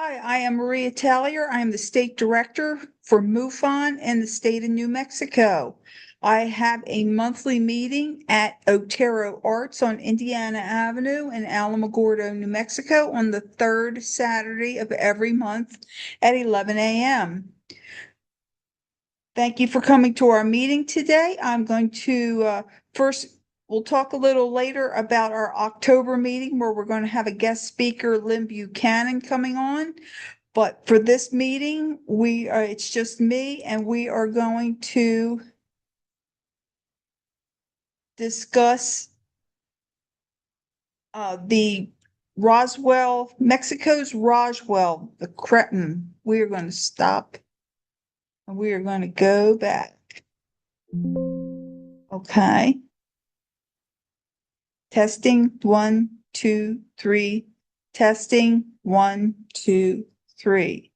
Hi, I am Maria Tallier. I am the state director for MUFON in the state of New Mexico. I have a monthly meeting at Otero Arts on Indiana Avenue in Alamogordo, New Mexico on the third Saturday of every month at 11 a.m. Thank you for coming to our meeting today. I'm going to first, we'll talk a little later about our October meeting where we're going to have a guest speaker, Lynn Buchanan, coming on. But for this meeting, it's just me, and we are going to discuss the Mexico's Roswell, the Cretin. We are going to stop and we are going to go back. Okay. Testing, 1, 2, 3. Testing, 1, 2, 3.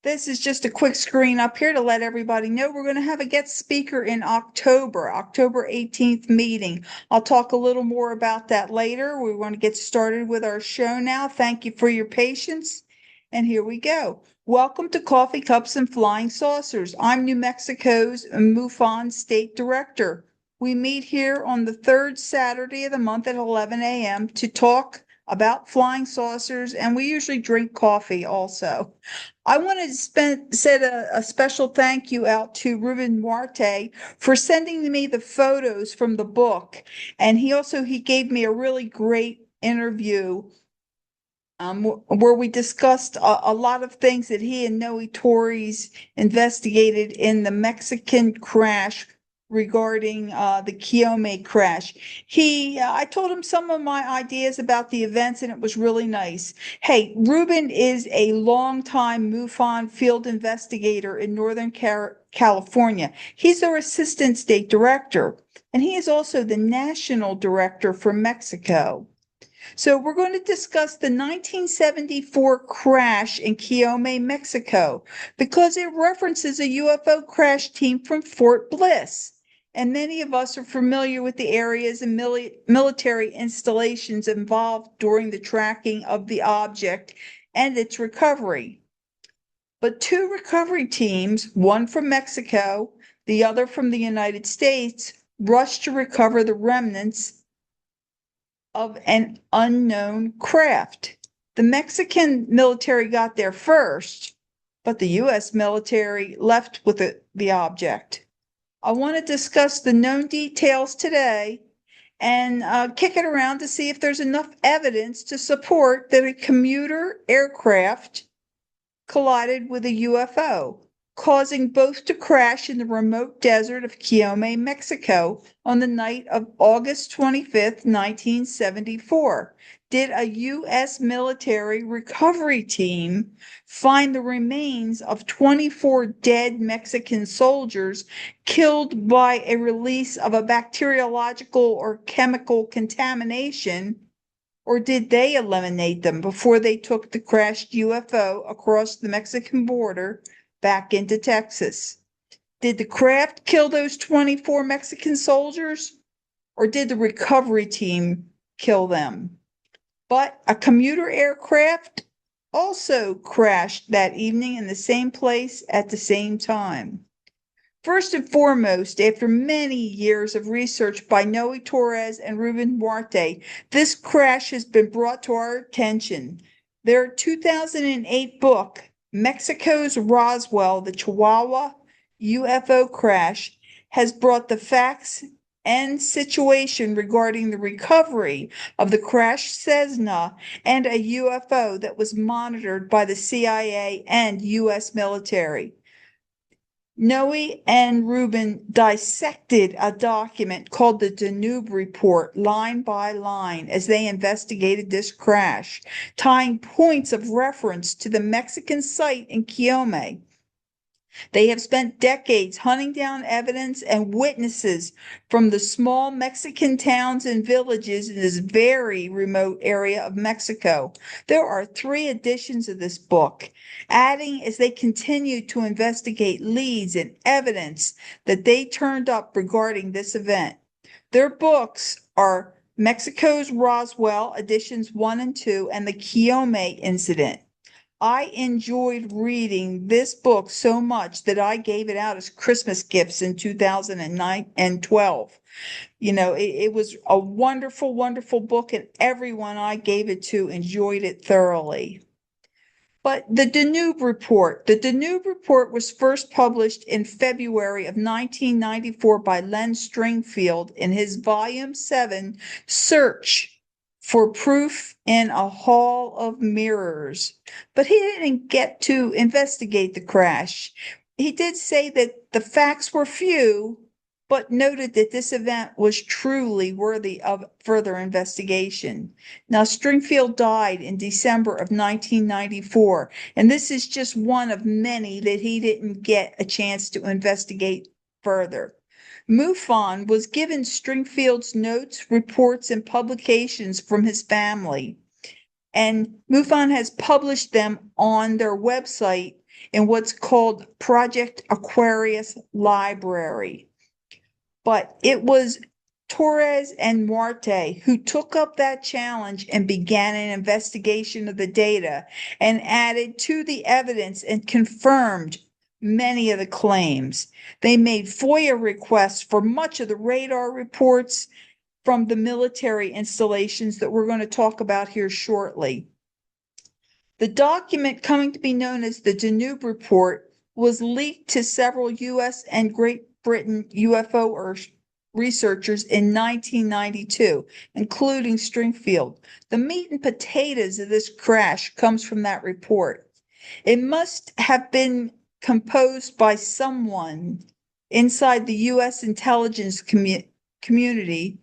This is just a quick screen up here to let everybody know we're going to have a guest speaker in October 18th meeting. I'll talk a little more about that later. We want to get started with our show now. Thank you for your patience. And here we go. Welcome to Coffee Cups and Flying Saucers. I'm New Mexico's MUFON State Director. We meet here on the third Saturday of the month at 11 a.m. to talk about flying saucers, and we usually drink coffee also. I want to send a special thank you out to Ruben Marte for sending me the photos from the book. And he gave me a really great interview where we discussed a lot of things that he and Noe Torres investigated in the Mexican crash regarding the Coyame crash. I told him some of my ideas about the events, and it was really nice. Hey, Ruben is a longtime MUFON field investigator in Northern California. He's our assistant state director, and he is also the national director for Mexico. So we're going to discuss the 1974 crash in Coyame, Mexico, because it references a UFO crash team from Fort Bliss. And many of us are familiar with the areas and military installations involved during the tracking of the object and its recovery. But two recovery teams, one from Mexico, the other from the United States, rushed to recover the remnants of an unknown craft. The Mexican military got there first, but the U.S. military left with the object. I want to discuss the known details today and kick it around to see if there's enough evidence to support that a commuter aircraft collided with a UFO, causing both to crash in the remote desert of Coyame, Mexico on the night of August 25th, 1974. Did a U.S. military recovery team find the remains of 24 dead Mexican soldiers killed by a release of a bacteriological or chemical contamination? Or did they eliminate them before they took the crashed UFO across the Mexican border back into Texas? Did the craft kill those 24 Mexican soldiers, or did the recovery team kill them? But a commuter aircraft also crashed that evening in the same place at the same time. First and foremost, after many years of research by Noe Torres and Ruben Marte, this crash has been brought to our attention. Their 2008 book, Mexico's Roswell, the Chihuahua UFO Crash, has brought the facts and situation regarding the recovery of the crashed Cessna and a UFO that was monitored by the CIA and U.S. military. Noe and Ruben dissected a document called the Danube Report line by line as they investigated this crash, tying points of reference to the Mexican site in Coyame. They have spent decades hunting down evidence and witnesses from the small Mexican towns and villages in this very remote area of Mexico. There are 3 editions of this book, adding as they continue to investigate leads and evidence that they turned up regarding this event. Their books are Mexico's Roswell, editions 1 and 2, and the Coyame incident. I enjoyed reading this book so much that I gave it out as Christmas gifts in 2009 and 12. It was a wonderful, wonderful book, and everyone I gave it to enjoyed it thoroughly. But the Danube Report was first published in February of 1994 by Len Stringfield in his Volume 7, Search for Proof in a Hall of Mirrors. But he didn't get to investigate the crash. He did say that the facts were few, but noted that this event was truly worthy of further investigation. Now, Stringfield died in December of 1994, and this is just one of many that he didn't get a chance to investigate further. MUFON was given Stringfield's notes, reports, and publications from his family, and MUFON has published them on their website in what's called Project Aquarius Library. But it was Torres and Muerte who took up that challenge and began an investigation of the data and added to the evidence and confirmed many of the claims. They made FOIA requests for much of the radar reports from the military installations that we're going to talk about here shortly. The document coming to be known as the Danube Report was leaked to several U.S. and Great Britain UFO researchers in 1992, including Stringfield. The meat and potatoes of this crash comes from that report. It must have been composed by someone inside the U.S. intelligence community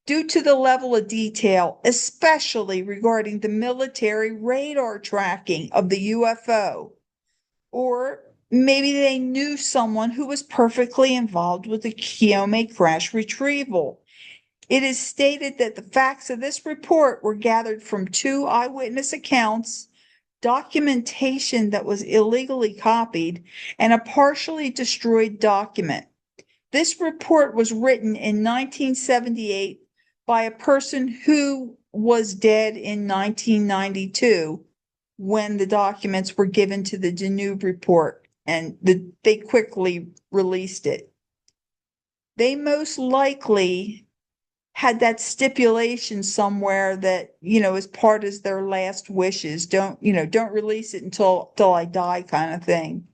due to the level of detail, especially regarding the military radar tracking of the UFO. Or maybe they knew someone who was perfectly involved with the Coyame crash retrieval. It is stated that the facts of this report were gathered from 2 eyewitness accounts, documentation that was illegally copied, and a partially destroyed document. This report was written in 1978 by a person who was dead in 1992 when the documents were given to the Danube Report. And they quickly released it. They most likely had that stipulation somewhere that, as part of their last wishes, don't release it until I die kind of thing.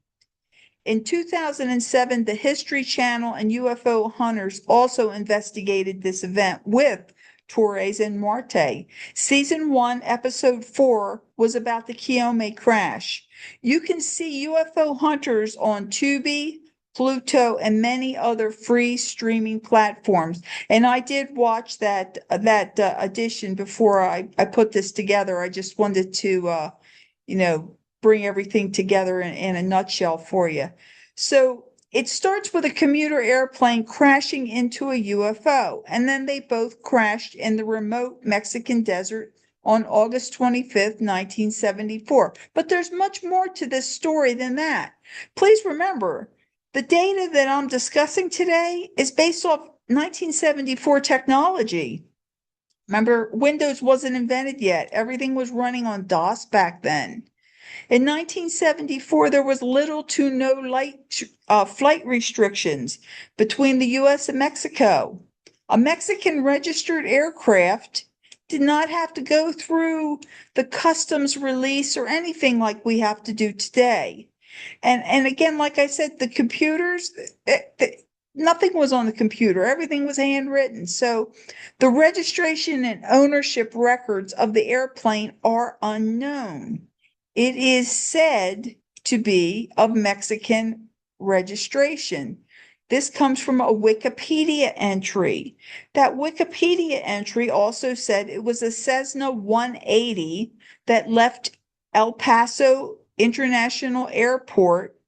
In 2007, the History Channel and UFO hunters also investigated this event with Torres and Muerte. Season 1, Episode 4 was about the Coyame crash. You can see UFO hunters on Tubi, Pluto, and many other free streaming platforms. And I did watch that edition before I put this together. I just wanted to, bring everything together in a nutshell for you. So it starts with a commuter airplane crashing into a UFO, and then they both crashed in the remote Mexican desert on August 25th, 1974. But there's much more to this story than that. Please remember, the data that I'm discussing today is based off 1974 technology. Remember, Windows wasn't invented yet. Everything was running on DOS back then. In 1974, there was little to no flight restrictions between the U.S. and Mexico. A Mexican registered aircraft did not have to go through the customs release or anything like we have to do today. And again, like I said, the computers, nothing was on the computer. Everything was handwritten. So the registration and ownership records of the airplane are unknown. It is said to be of Mexican registration. This comes from a Wikipedia entry. That Wikipedia entry also said it was a Cessna 180 that left El Paso International Airport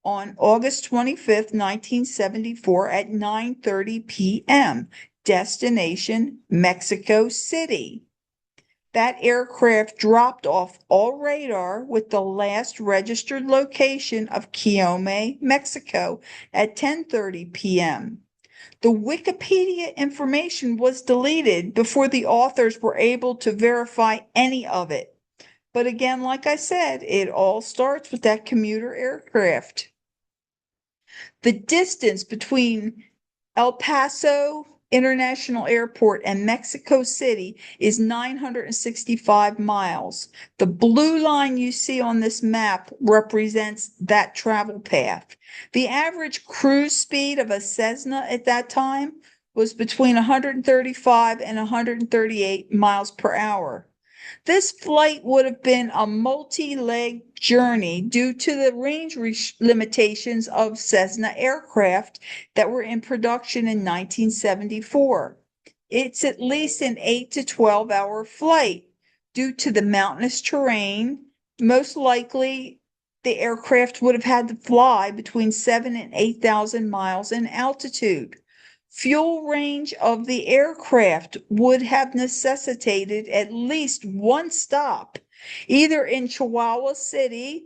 on August 25th, 1974 at 9:30 p.m. Destination, Mexico City. That aircraft dropped off all radar with the last registered location of Coyame, Mexico at 10:30 p.m. The Wikipedia information was deleted before the authors were able to verify any of it. But again, like I said, it all starts with that commuter aircraft. The distance between El Paso International Airport and Mexico City is 965 miles. The blue line you see on this map represents that travel path. The average cruise speed of a Cessna at that time was between 135 and 138 miles per hour. This flight would have been a multi-leg journey due to the range limitations of Cessna aircraft that were in production in 1974. It's at least an 8 to 12-hour flight due to the mountainous terrain. Most likely, the aircraft would have had to fly between 7 and 8,000 miles in altitude. Fuel range of the aircraft would have necessitated at least one stop, either in Chihuahua City,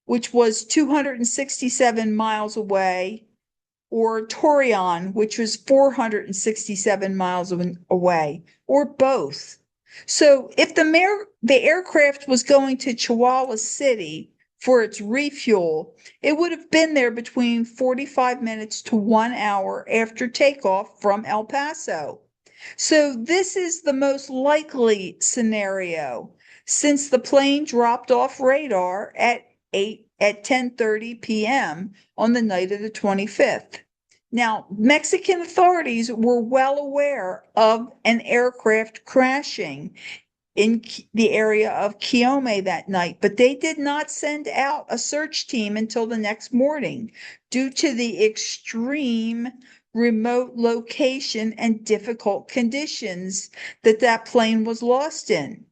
which was 267 miles away, or Torreon, which was 467 miles away, or both. So if the aircraft was going to Chihuahua City for its refuel, it would have been there between 45 minutes to 1 hour after takeoff from El Paso. So this is the most likely scenario since the plane dropped off radar at 10:30 p.m. on the night of the 25th. Now, Mexican authorities were well aware of an aircraft crashing in the area of Coyame that night, but they did not send out a search team until the next morning due to the extreme remote location and difficult conditions that plane was lost in.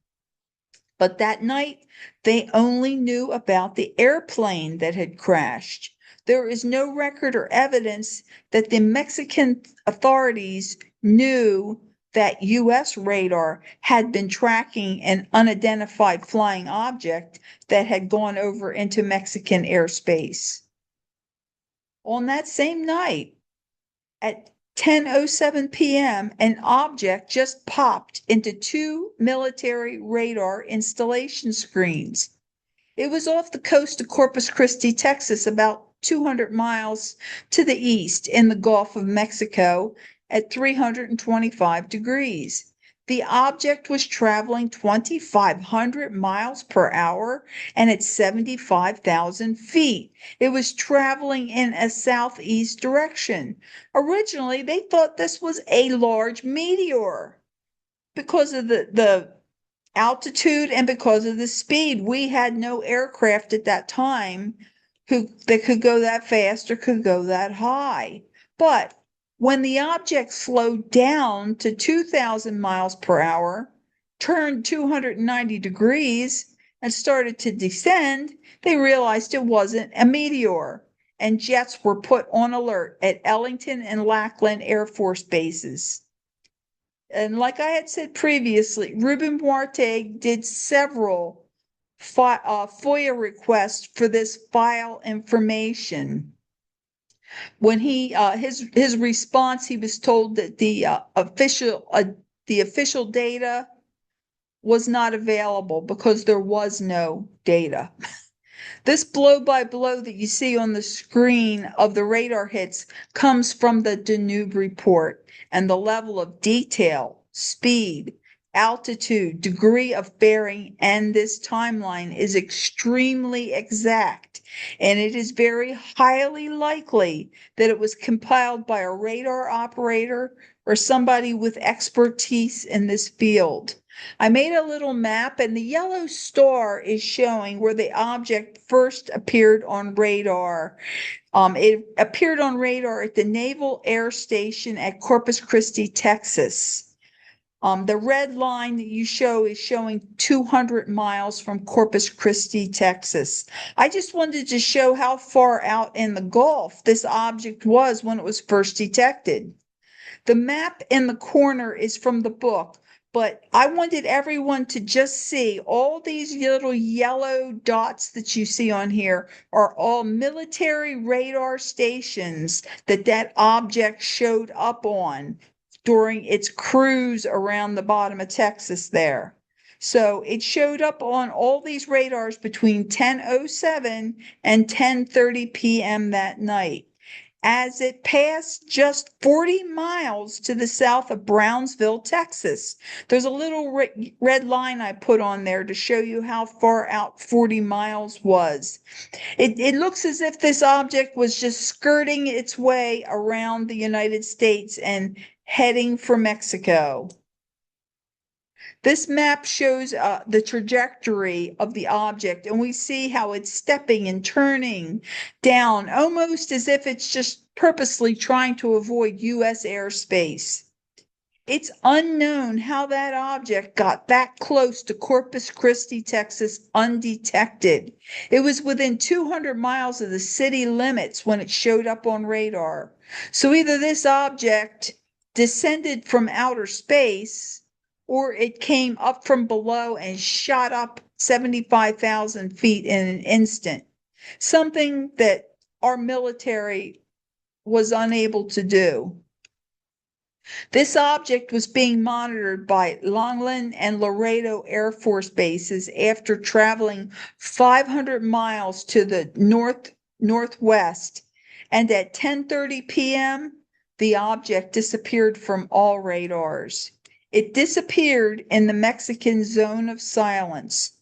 But that night, they only knew about the airplane that had crashed. There is no record or evidence that the Mexican authorities knew that U.S. radar had been tracking an unidentified flying object that had gone over into Mexican airspace. On that same night, at 10:07 p.m., an object just popped into two military radar installation screens. It was off the coast of Corpus Christi, Texas, about 200 miles to the east in the Gulf of Mexico at 325 degrees. The object was traveling 2,500 miles per hour and at 75,000 feet. It was traveling in a southeast direction. Originally, they thought this was a large meteor because of the altitude and because of the speed. We had no aircraft at that time that could go that fast or could go that high. But when the object slowed down to 2,000 miles per hour, turned 290 degrees, and started to descend, they realized it wasn't a meteor, and jets were put on alert at Ellington and Lackland Air Force bases. And like I had said previously, Ruben Muarte did several FOIA requests for this file information. When his response, he was told that the official data was not available because there was no data. This blow by blow that you see on the screen of the radar hits comes from the Danube report, and the level of detail, speed, altitude, degree of bearing, and this timeline is extremely exact, and it is very highly likely that it was compiled by a radar operator or somebody with expertise in this field. I made a little map, and the yellow star is showing where the object first appeared on radar. It appeared on radar at the Naval Air Station at Corpus Christi, Texas. The red line that you show is showing 200 miles from Corpus Christi, Texas. I just wanted to show how far out in the Gulf this object was when it was first detected. The map in the corner is from the book But I wanted everyone to just see all these little yellow dots that you see on here are all military radar stations that object showed up on during its cruise around the bottom of Texas there. So it showed up on all these radars between 10:07 and 10:30 p.m. that night as it passed just 40 miles to the south of Brownsville, Texas. There's a little red line I put on there to show you how far out 40 miles was. It looks as if this object was just skirting its way around the United States and heading for Mexico. This map shows the trajectory of the object, and we see how it's stepping and turning down, almost as if it's just purposely trying to avoid U.S. airspace. It's unknown how that object got that close to Corpus Christi, Texas, undetected. It was within 200 miles of the city limits when it showed up on radar. So either this object descended from outer space, or it came up from below and shot up 75,000 feet in an instant, something that our military was unable to do. This object was being monitored by Longland and Laredo Air Force bases after traveling 500 miles to the northwest, and at 10:30 p.m., the object disappeared from all radars. It disappeared in the Mexican zone of silence.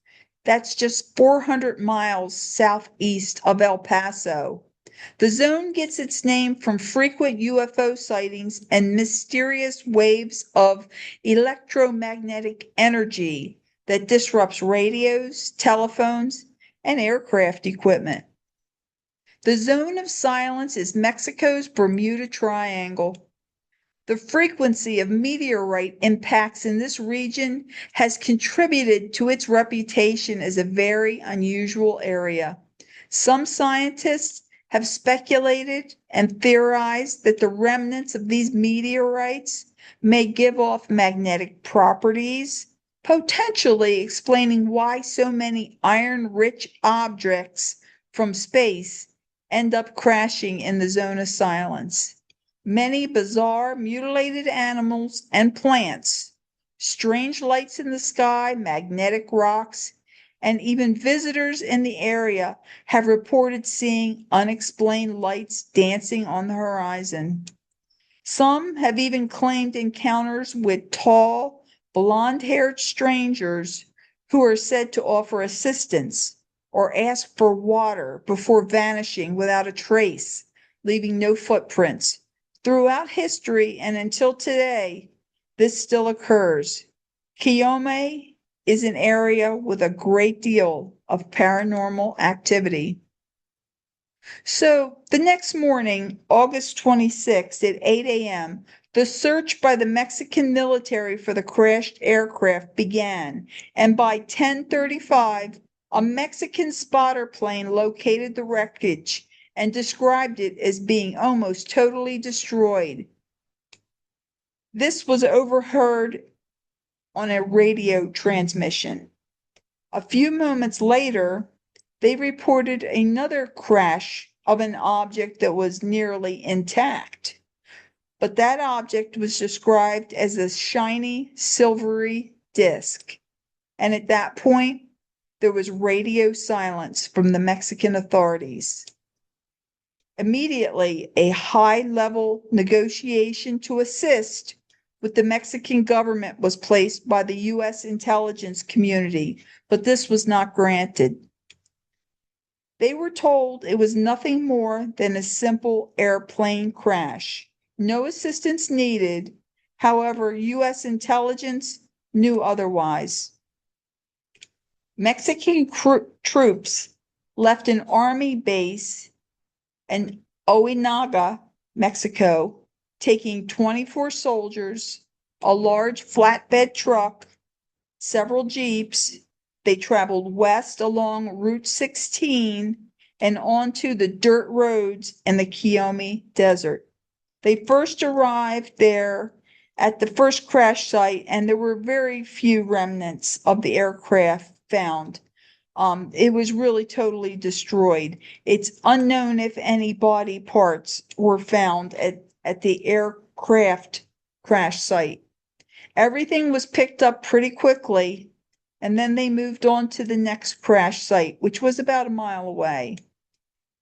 That's just 400 miles southeast of El Paso. The zone gets its name from frequent UFO sightings and mysterious waves of electromagnetic energy that disrupts radios, telephones, and aircraft equipment. The zone of silence is Mexico's Bermuda Triangle. The frequency of meteorite impacts in this region has contributed to its reputation as a very unusual area. Some scientists have speculated and theorized that the remnants of these meteorites may give off magnetic properties, potentially explaining why so many iron-rich objects from space end up crashing in the zone of silence. Many bizarre mutilated animals and plants, strange lights in the sky, magnetic rocks, and even visitors in the area have reported seeing unexplained lights dancing on the horizon. Some have even claimed encounters with tall, blonde-haired strangers who are said to offer assistance or ask for water before vanishing without a trace, leaving no footprints. Throughout history and until today, this still occurs. Coyame is an area with a great deal of paranormal activity. So the next morning, August 26th at 8 a.m., the search by the Mexican military for the crashed aircraft began, and by 10:35, a Mexican spotter plane located the wreckage and described it as being almost totally destroyed. This was overheard on a radio transmission. A few moments later, they reported another crash of an object that was nearly intact. But that object was described as a shiny, silvery disc. And at that point, there was radio silence from the Mexican authorities. Immediately, a high-level negotiation to assist with the Mexican government was placed by the U.S. intelligence community, but this was not granted. They were told it was nothing more than a simple airplane crash. No assistance needed. However, U.S. intelligence knew otherwise. Mexican troops left an army base in Ojinaga, Mexico, taking 24 soldiers, a large flatbed truck, several jeeps. They traveled west along Route 16 and onto the dirt roads in the Coyame Desert. They first arrived there at the first crash site, and there were very few remnants of the aircraft found. It was really totally destroyed. It's unknown if any body parts were found at the aircraft crash site. Everything was picked up pretty quickly, and then they moved on to the next crash site, which was about a mile away.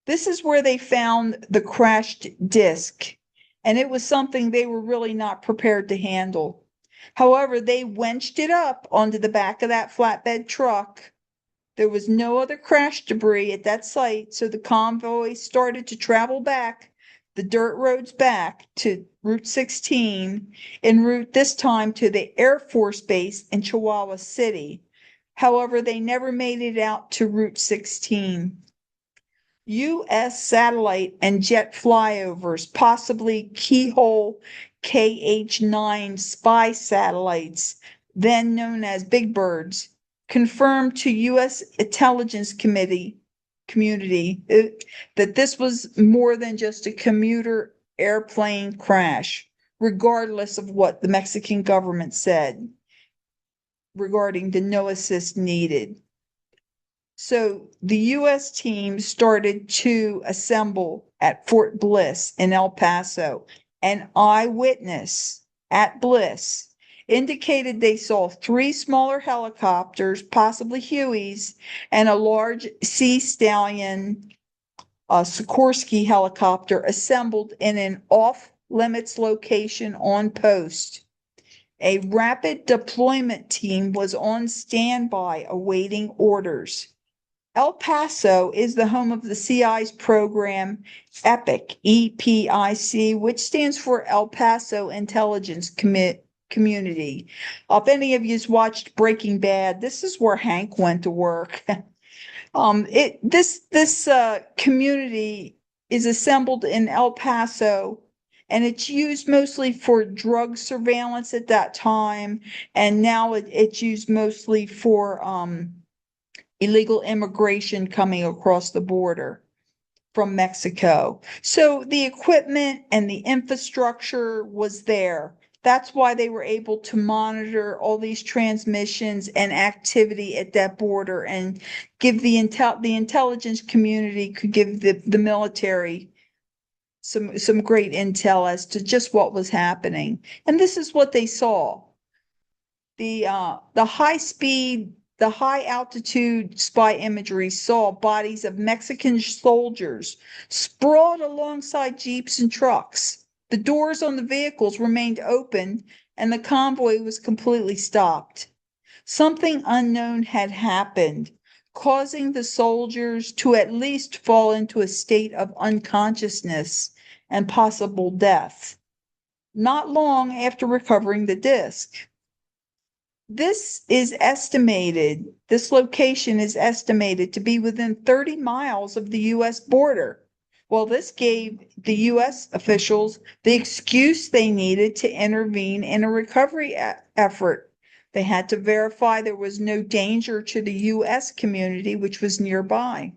This is where they found the crashed disc, and it was something they were really not prepared to handle. However, they winched it up onto the back of that flatbed truck. There was no other crash debris at that site, so the convoy started to travel back the dirt roads back to Route 16, en route this time to the Air Force Base in Chihuahua City. However, they never made it out to Route 16. U.S. satellite and jet flyovers, possibly Keyhole KH-9 spy satellites, then known as Big Birds, confirmed to U.S. intelligence community that this was more than just a commuter airplane crash, regardless of what the Mexican government said regarding the no assist needed. So the U.S. team started to assemble at Fort Bliss in El Paso. An eyewitness at Bliss indicated they saw 3 smaller helicopters, possibly Hueys, and a large Sea Stallion Sikorsky helicopter assembled in an off-limits location on post. A rapid deployment team was on standby awaiting orders. El Paso is the home of the CI's program EPIC, EPIC, which stands for El Paso Intelligence Community. If any of you's watched Breaking Bad, this is where Hank went to work. This community is assembled in El Paso, and it's used mostly for drug surveillance at that time, and now it's used mostly for illegal immigration coming across the border from Mexico. So the equipment and the infrastructure was there. That's why they were able to monitor all these transmissions and activity at that border and give the intelligence community could give the military some great intel as to just what was happening. And this is what they saw. The high altitude spy imagery saw bodies of Mexican soldiers sprawled alongside jeeps and trucks. The doors on the vehicles remained open and the convoy was completely stopped. Something unknown had happened, causing the soldiers to at least fall into a state of unconsciousness and possible death, not long after recovering the disc. This location is estimated to be within 30 miles of the U.S. border. Well, this gave the U.S. officials the excuse they needed to intervene in a recovery effort. They had to verify there was no danger to the U.S. community, which was nearby.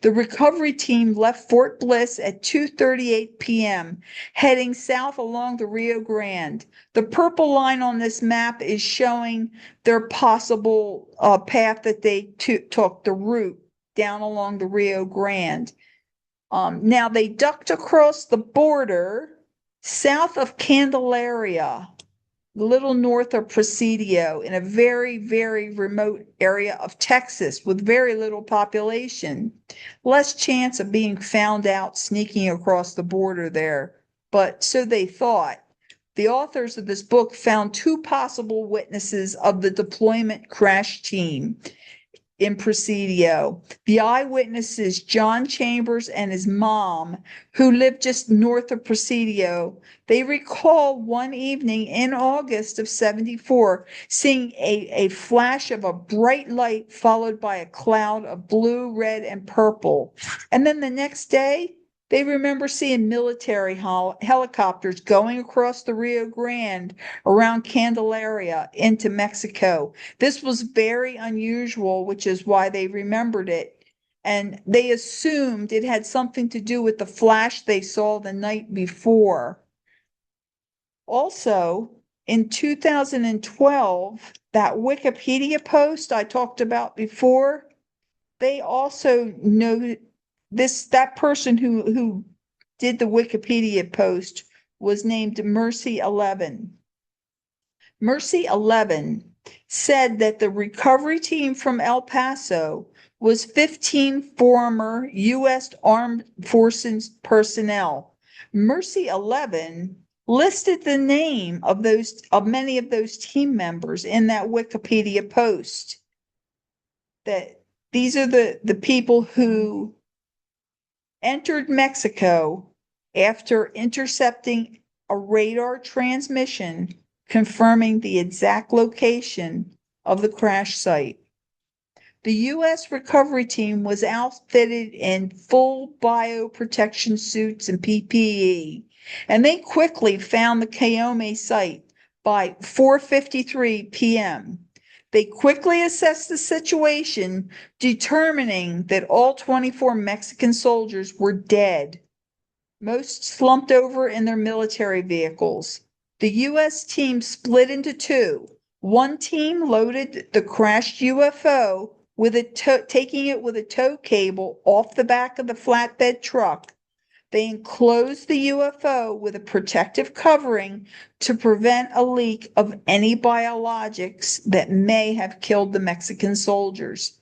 The recovery team left Fort Bliss at 2:38 p.m., heading south along the Rio Grande. The purple line on this map is showing their possible path that they took, the route down along the Rio Grande. Now they ducked across the border south of Candelaria, a little north of Presidio, in a very, very remote area of Texas with very little population. Less chance of being found out sneaking across the border there, but so they thought. The authors of this book found 2 possible witnesses of the deployment crash team in Presidio. The eyewitnesses, John Chambers and his mom, who lived just north of Presidio, they recall one evening in August of 74 seeing a flash of a bright light followed by a cloud of blue, red, and purple. And then the next day, they remember seeing military helicopters going across the Rio Grande around Candelaria into Mexico. This was very unusual, which is why they remembered it. And they assumed it had something to do with the flash they saw the night before. Also, in 2012, that Wikipedia post I talked about before, they also noted that person who did the Wikipedia post was named Mercy 11. Mercy 11 said that the recovery team from El Paso was 15 former U.S. Armed Forces personnel. Mercy 11 listed the name of many of those team members in that Wikipedia post. That these are the people who entered Mexico after intercepting a radar transmission confirming the exact location of the crash site. The U.S. recovery team was outfitted in full bioprotection suits and PPE, and they quickly found the Coyame site by 4:53 p.m. They quickly assessed the situation, determining that all 24 Mexican soldiers were dead, most slumped over in their military vehicles. The U.S. team split into two. One team loaded the crashed UFO taking it with a tow cable off the back of the flatbed truck. They enclosed the UFO with a protective covering to prevent a leak of any biologics that may have killed the Mexican soldiers.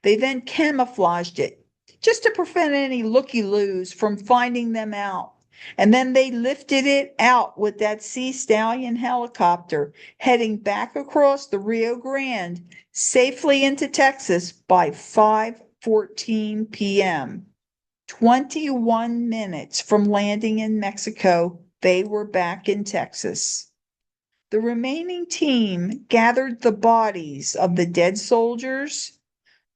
They then camouflaged it just to prevent any looky-loos from finding them out. And then they lifted it out with that Sea Stallion helicopter, heading back across the Rio Grande safely into Texas by 5:14 p.m. 21 minutes from landing in Mexico, they were back in Texas. The remaining team gathered the bodies of the dead soldiers,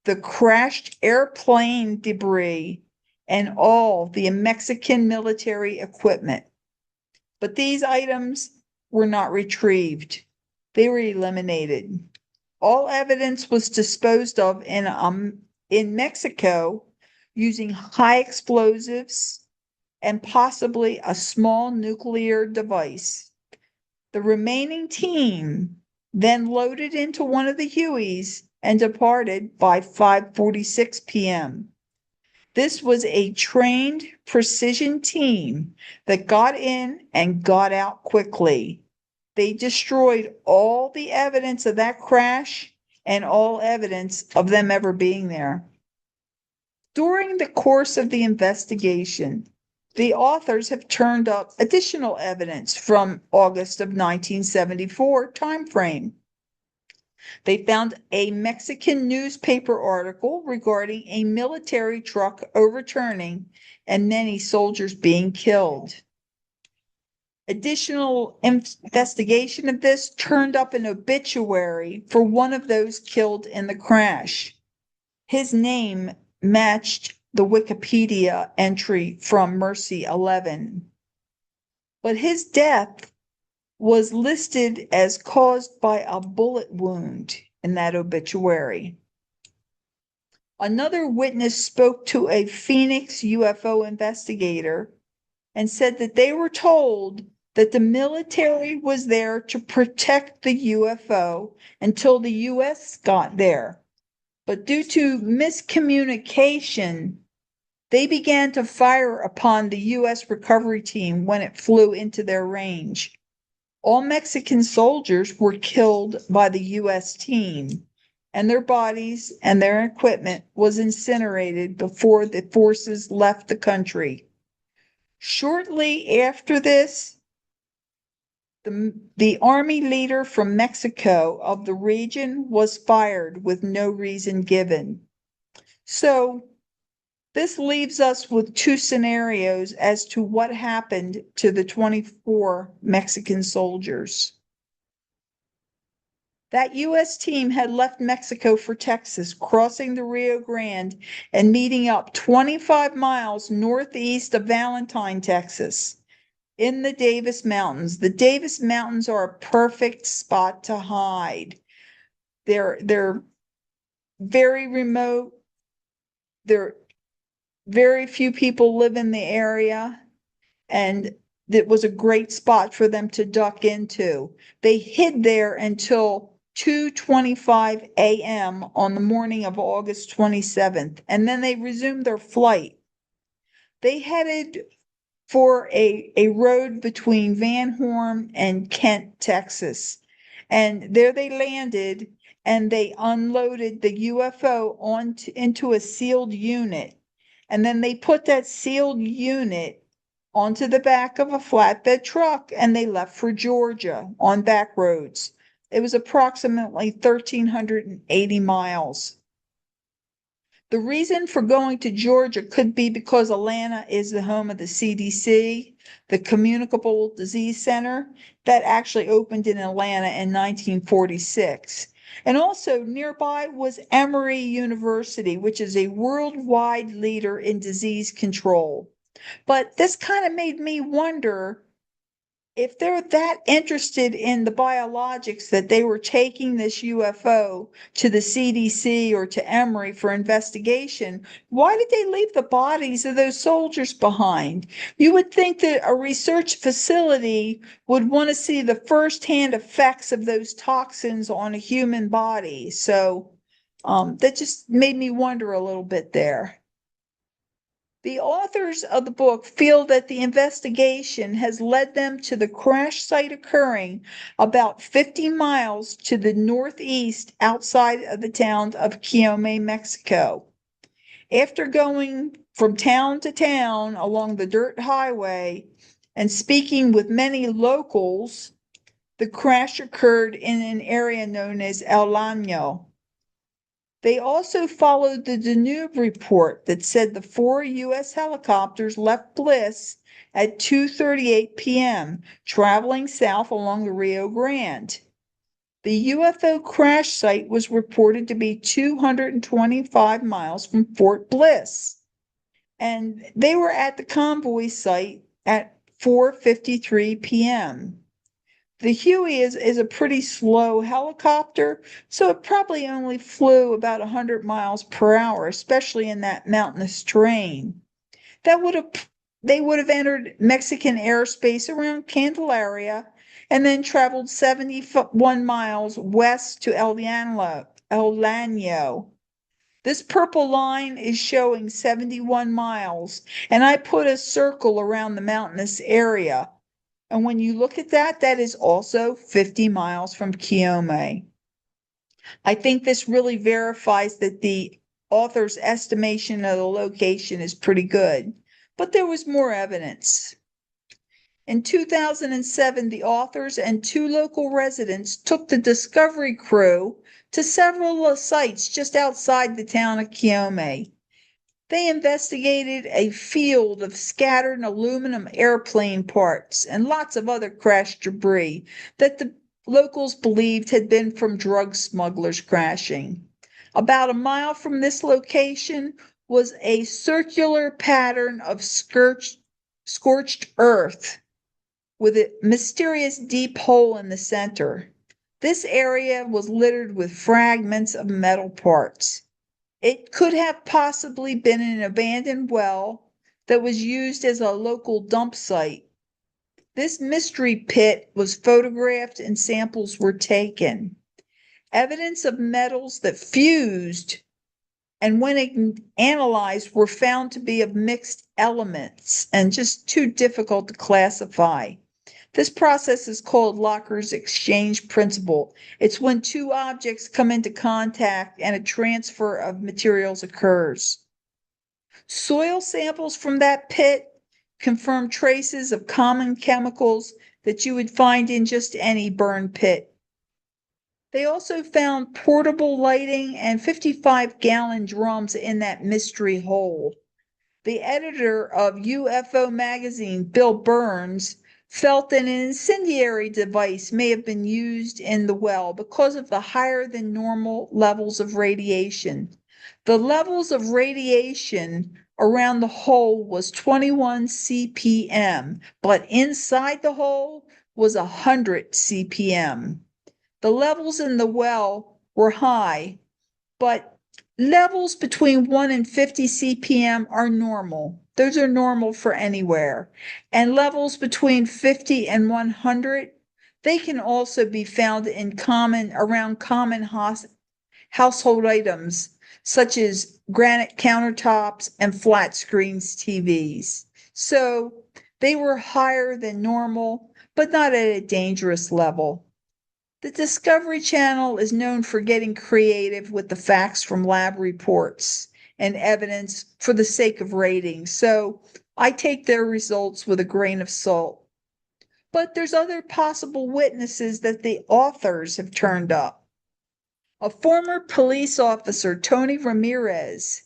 the crashed airplane debris, and all the Mexican military equipment. But these items were not retrieved. They were eliminated. All evidence was disposed of in Mexico using high explosives and possibly a small nuclear device. The remaining team then loaded into one of the Hueys and departed by 5:46 p.m. This was a trained precision team that got in and got out quickly. They destroyed all the evidence of that crash and all evidence of them ever being there. During the course of the investigation, the authors have turned up additional evidence from August of 1974 timeframe. They found a Mexican newspaper article regarding a military truck overturning and many soldiers being killed. Additional investigation of this turned up an obituary for one of those killed in the crash. His name matched the Wikipedia entry from Mercy 11. But his death was listed as caused by a bullet wound in that obituary. Another witness spoke to a Phoenix UFO investigator and said that they were told that the military was there to protect the UFO until the US got there. But due to miscommunication, they began to fire upon the U.S. recovery team when it flew into their range. All Mexican soldiers were killed by the U.S. team, and their bodies and their equipment was incinerated before the forces left the country. Shortly after this, the army leader from Mexico of the region was fired with no reason given. So this leaves us with two scenarios as to what happened to the 24 Mexican soldiers. That U.S. team had left Mexico for Texas, crossing the Rio Grande and meeting up 25 miles northeast of Valentine, Texas, in the Davis Mountains. The Davis Mountains are a perfect spot to hide. They're very remote. Very few people live in the area, and that was a great spot for them to duck into. They hid there until 2:25 a.m. on the morning of August 27th, and then they resumed their flight. They headed for a road between Van Horn and Kent, Texas. And there they landed and they unloaded the UFO into a sealed unit. And then they put that sealed unit onto the back of a flatbed truck and they left for Georgia on back roads. It was approximately 1,380 miles. The reason for going to Georgia could be because Atlanta is the home of the CDC, the Communicable Disease Center, that actually opened in Atlanta in 1946. And also nearby was Emory University, which is a worldwide leader in disease control. But this kind of made me wonder if they're that interested in the biologics that they were taking this UFO to the CDC or to Emory for investigation, why did they leave the bodies of those soldiers behind? You would think that a research facility would want to see the firsthand effects of those toxins on a human body. So that just made me wonder a little bit there. The authors of the book feel that the investigation has led them to the crash site occurring about 50 miles to the northeast outside of the town of Coyame, Mexico. After going from town to town along the dirt highway and speaking with many locals, the crash occurred in an area known as El Llano. They also followed the Danube report that said the 4 U.S. helicopters left Bliss at 2:38 p.m., traveling south along the Rio Grande. The UFO crash site was reported to be 225 miles from Fort Bliss, and they were at the convoy site at 4:53 p.m. The Huey is a pretty slow helicopter, so it probably only flew about 100 miles per hour, especially in that mountainous terrain. That would have They would have entered Mexican airspace around Candelaria and then traveled 71 miles west to El Llano. This purple line is showing 71 miles, and I put a circle around the mountainous area. And when you look at that, that is also 50 miles from Coyame. I think this really verifies that the author's estimation of the location is pretty good, but there was more evidence. In 2007, the authors and 2 local residents took the Discovery crew to several sites just outside the town of Coyame. They investigated a field of scattered aluminum airplane parts and lots of other crashed debris that the locals believed had been from drug smugglers crashing. About a mile from this location was a circular pattern of scorched earth with a mysterious deep hole in the center. This area was littered with fragments of metal parts. It could have possibly been an abandoned well that was used as a local dump site. This mystery pit was photographed and samples were taken. Evidence of metals that fused and when analyzed were found to be of mixed elements and just too difficult to classify. This process is called Locker's exchange principle. It's when 2 objects come into contact and a transfer of materials occurs. Soil samples from that pit confirm traces of common chemicals that you would find in just any burn pit. They also found portable lighting and 55-gallon drums in that mystery hole. The editor of UFO magazine, Bill Burns, felt that an incendiary device may have been used in the well because of the higher than normal levels of radiation. The levels of radiation around the hole was 21 CPM, but inside the hole was 100 CPM. The levels in the well were high, but Levels between 1 and 50 CPM are normal. Those are normal for anywhere. And levels between 50 and 100, they can also be found in around common household items, such as granite countertops and flat screens TVs. So they were higher than normal, but not at a dangerous level. The Discovery Channel is known for getting creative with the facts from lab reports and evidence for the sake of ratings, so I take their results with a grain of salt. But there's other possible witnesses that the authors have turned up. A former police officer, Tony Ramirez,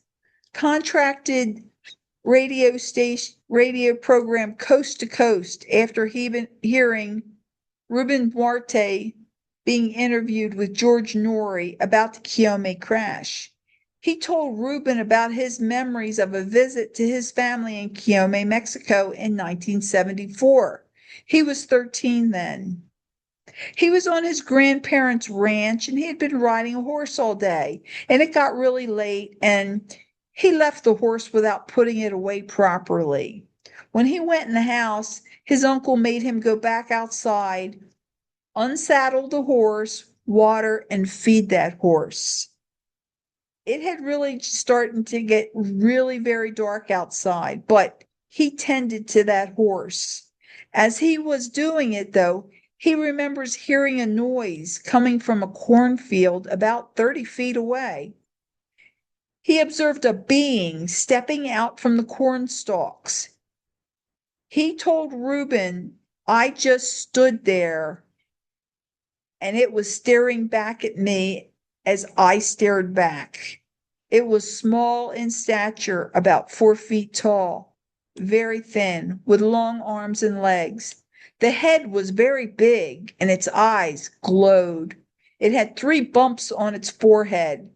contracted radio program Coast to Coast after hearing Ruben Duarte being interviewed with George Norrie about the Coyame crash. He told Ruben about his memories of a visit to his family in Coyame, Mexico in 1974. He was 13 then. He was on his grandparents' ranch and he had been riding a horse all day, and it got really late and he left the horse without putting it away properly. When he went in the house, his uncle made him go back outside, unsaddle the horse, water, and feed that horse. It had really started to get really very dark outside, but he tended to that horse. As he was doing it, though, he remembers hearing a noise coming from a cornfield about 30 feet away. He observed a being stepping out from the corn stalks. He told Reuben, "I just stood there and it was staring back at me as I stared back." It was small in stature, about 4 feet tall, very thin, with long arms and legs. The head was very big and its eyes glowed. It had 3 bumps on its forehead.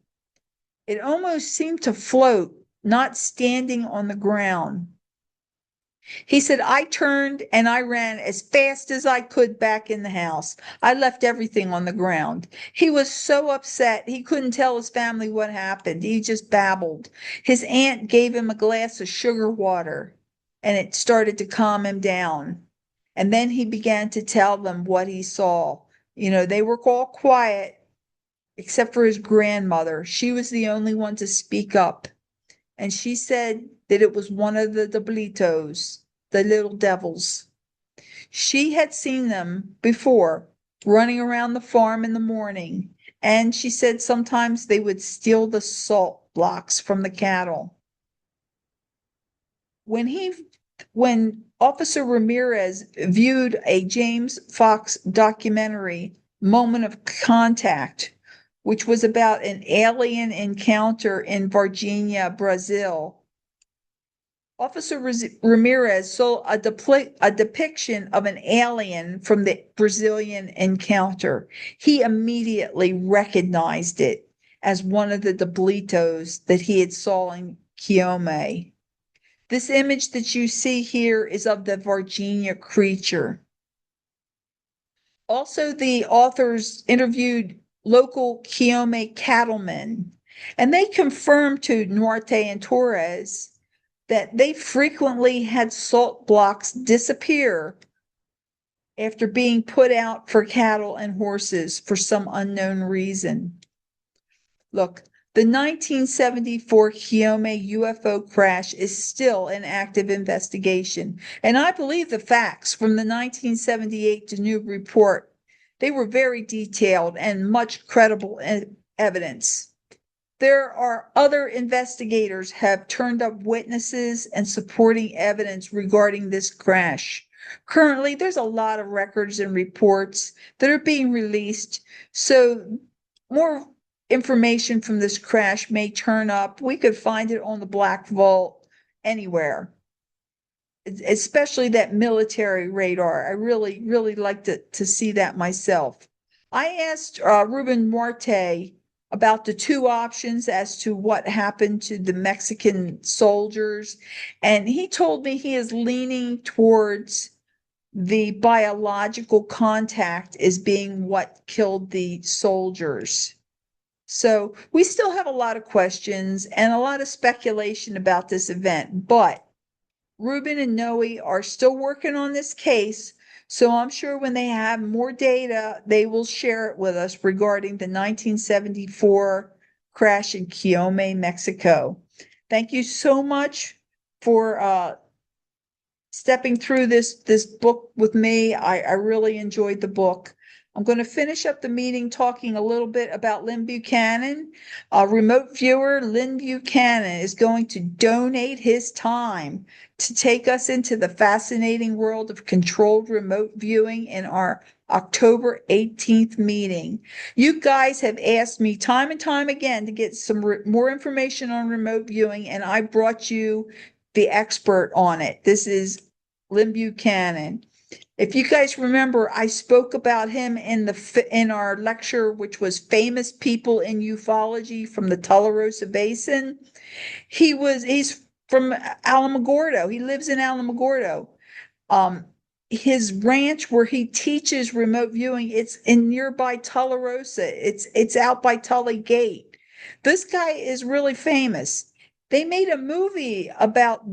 It almost seemed to float, not standing on the ground. He said, "I turned and I ran as fast as I could back in the house. I left everything on the ground." He was so upset he couldn't tell his family what happened. He just babbled. His aunt gave him a glass of sugar water and it started to calm him down. And then he began to tell them what he saw. They were all quiet except for his grandmother. She was the only one to speak up. And she said that it was one of the Diablitos, the little devils. She had seen them before running around the farm in the morning, and she said sometimes they would steal the salt blocks from the cattle. When Officer Ramirez viewed a James Fox documentary, Moment of Contact, which was about an alien encounter in Varginha, Brazil, Officer Ramirez saw a depiction of an alien from the Brazilian encounter. He immediately recognized it as one of the Diablitos that he had saw in Coyame. This image that you see here is of the Varginha creature. Also, the authors interviewed local Coyame cattlemen, and they confirmed to Duarte and Torres that they frequently had salt blocks disappear after being put out for cattle and horses for some unknown reason. Look, the 1974 Coyame UFO crash is still an active investigation, and I believe the facts from the 1978 Danube report. They were very detailed and much credible evidence. There are other investigators have turned up witnesses and supporting evidence regarding this crash. Currently, there's a lot of records and reports that are being released, so more information from this crash may turn up. We could find it on the Black Vault anywhere, especially that military radar. I really, really like to see that myself. I asked Ruben Duarte about the two options as to what happened to the Mexican soldiers, and he told me he is leaning towards the biological contact as being what killed the soldiers. So we still have a lot of questions and a lot of speculation about this event, but Ruben and Noe are still working on this case. So I'm sure when they have more data, they will share it with us regarding the 1974 crash in Coyame, Mexico. Thank you so much for stepping through this book with me. I really enjoyed the book. I'm going to finish up the meeting talking a little bit about Lynn Buchanan. A remote viewer, Lynn Buchanan, is going to donate his time to take us into the fascinating world of controlled remote viewing in our October 18th meeting. You guys have asked me time and time again to get some more information on remote viewing, and I brought you the expert on it. This is Lynn Buchanan. If you guys remember, I spoke about him in our lecture, which was famous people in ufology from the Tularosa Basin. He's from Alamogordo. He lives in Alamogordo. Um, his ranch where he teaches remote viewing, it's in nearby Tularosa. It's out by Tully Gate. This guy is really famous. They made a movie about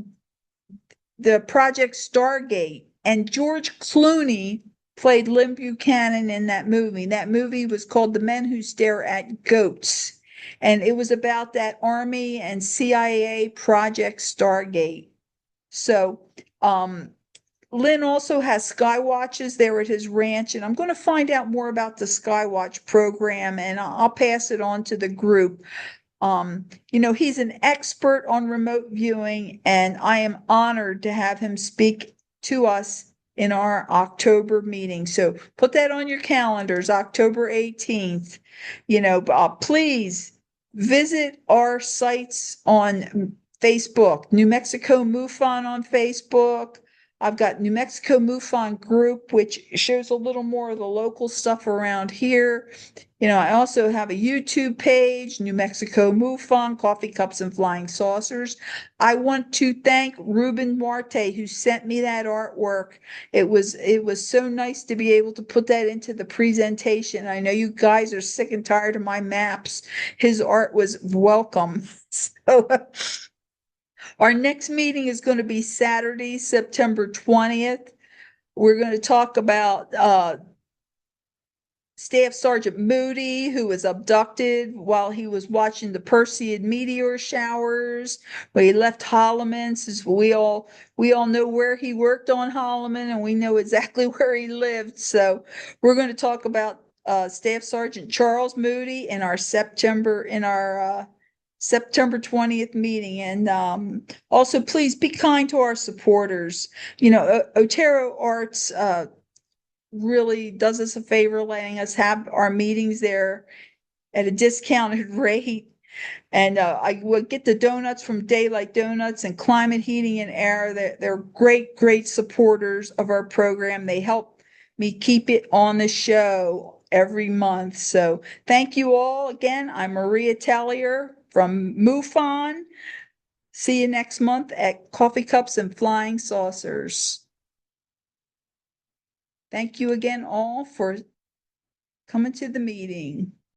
the Project Stargate, and George Clooney played Lynn Buchanan in that movie. That movie was called The Men Who Stare at Goats, and it was about that Army and CIA Project Stargate. So, Lynn also has Skywatches there at his ranch, and I'm going to find out more about the Skywatch program, and I'll pass it on to the group. He's an expert on remote viewing, and I am honored to have him speak to us in our October meeting. So put that on your calendars, October 18th. Please visit our sites on Facebook, New Mexico MUFON on Facebook. I've got New Mexico MUFON group, which shows a little more of the local stuff around here. I also have a YouTube page, New Mexico MUFON, Coffee Cups and Flying Saucers. I want to thank Ruben Marte, who sent me that artwork. It was so nice to be able to put that into the presentation. I know you guys are sick and tired of my maps. His art was welcome. So our next meeting is going to be Saturday, September 20th. We're going to talk about Staff Sergeant Moody, who was abducted while he was watching the Perseid meteor showers. When he left Holloman, since we all know where he worked on Holloman, and we know exactly where he lived. So we're going to talk about Staff Sergeant Charles Moody in our September 20th meeting. And also, please be kind to our supporters. Otero Arts really does us a favor letting us have our meetings there at a discounted rate. And I would get the donuts from Daylight Donuts and Climate Heating and Air. They're great, great supporters of our program. They help me keep it on the show every month. So thank you all again. I'm Maria Tellier from MUFON. See you next month at Coffee Cups and Flying Saucers. Thank you again all for coming to the meeting.